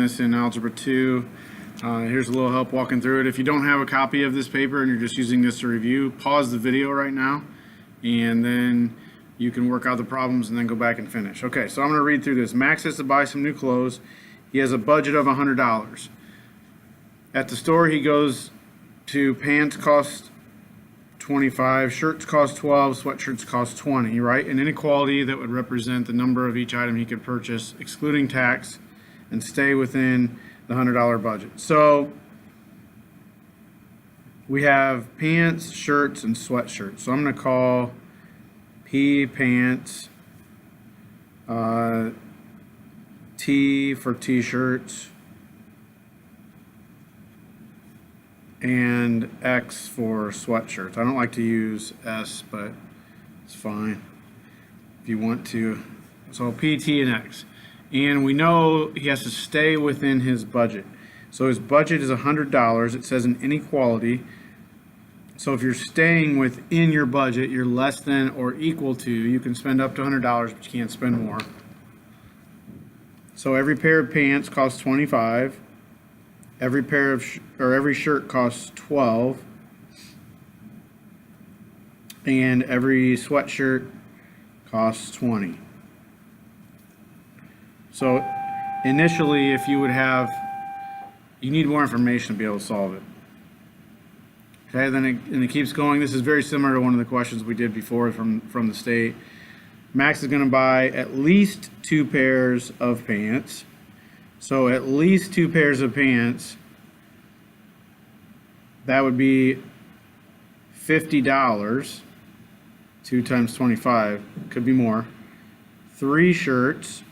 this in Algebra 2. Here's a little help walking through it. If you don't have a copy of this paper and you're just using this to review, pause the video right now and then you can work out the problems and then go back and finish. Okay, so I'm going to read through this. Max has to buy some new clothes. He has a budget of $100. At the store he goes to pants cost 25, shirts cost 12, sweatshirts cost 20, right? An inequality that would represent the number of each item he could purchase, excluding tax, and stay within the $100 budget. So we have pants, shirts, and sweatshirts. So I'm going to call P pants, T for t-shirts, and X for sweatshirts. I don't like to use S, but it's fine if you want to. So P, T, and X. And we know he has to stay within his budget. So his budget is $100. It says an inequality. So if you're staying within your budget, you're less than or equal to, you can spend up to $100, but you can't spend more. So every pair of pants costs 25. Every pair of every shirt costs 12, and every sweatshirt costs 20. So initially, if you would have, you need more information to be able to solve it. Okay, then it keeps going. This is very similar to one of the questions we did before from the state. Max is going to buy at least 2 pairs of pants. So at least 2 pairs of pants, that would be $50. 2 times 25, could be more. 3 shirts,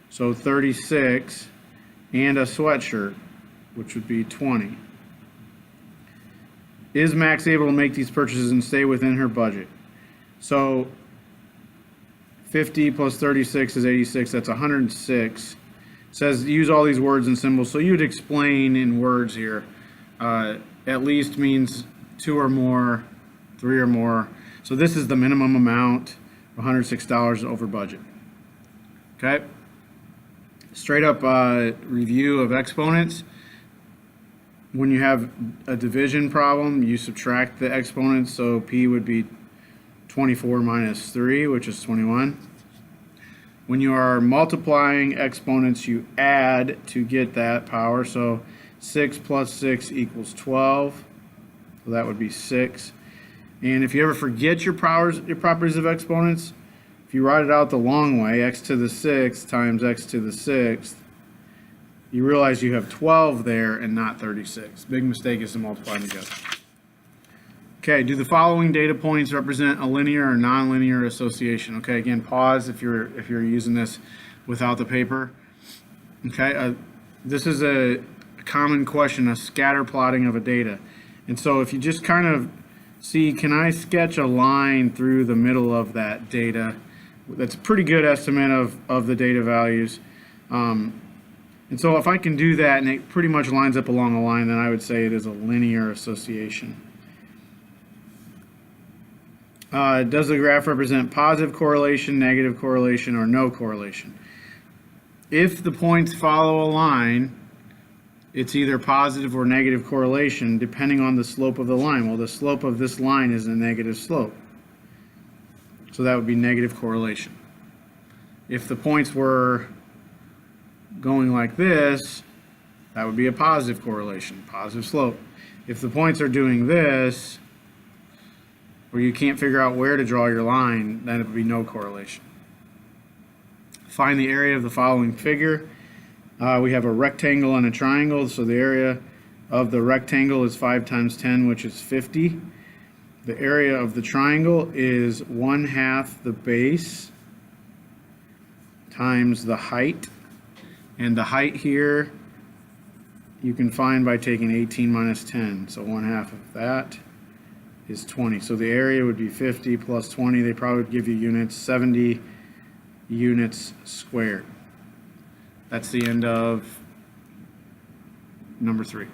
so 36, and a sweatshirt, which would be 20. Is Max able to make these purchases and stay within her budget? So 50 plus 36 is 86, that's 106. Says use all these words and symbols, so you'd explain in words here. At least means 2 or more, 3 or more. So this is the minimum amount, $106 over budget. Okay. Straight up review of exponents. When you have a division problem, you subtract the exponents. So P would be 24 minus 3, which is 21. When you are multiplying exponents, you add to get that power. So 6 plus 6 equals 12. So that would be 6. And if you ever forget your properties of exponents, if you write it out the long way, x to the 6th times x to the 6th, you realize you have 12 there and not 36. Big mistake is to multiply them together. Okay, do the following data points represent a linear or nonlinear association? Okay, again, pause if you're using this without the paper. Okay, this is a common question, a scatter plotting of a data. And so if you just kind of see, can I sketch a line through the middle of that data? That's a pretty good estimate of the data values. And so if I can do that and it pretty much lines up along a line, then I would say it is a linear association. Does the graph represent positive correlation, negative correlation, or no correlation? If the points follow a line, it's either positive or negative correlation depending on the slope of the line. Well, the slope of this line is a negative slope. So that would be negative correlation. If the points were going like this, that would be a positive correlation, positive slope. If the points are doing this, where you can't figure out where to draw your line, then it would be no correlation. Find the area of the following figure. We have a rectangle and a triangle, so the area of the rectangle is 5 times 10, which is 50. The area of the triangle is 1/2 the base times the height. And the height here you can find by taking 18 minus 10. So 1/2 of that is 20. So the area would be 50 plus 20. They probably would give you units, 70 units squared. That's the end of number 3.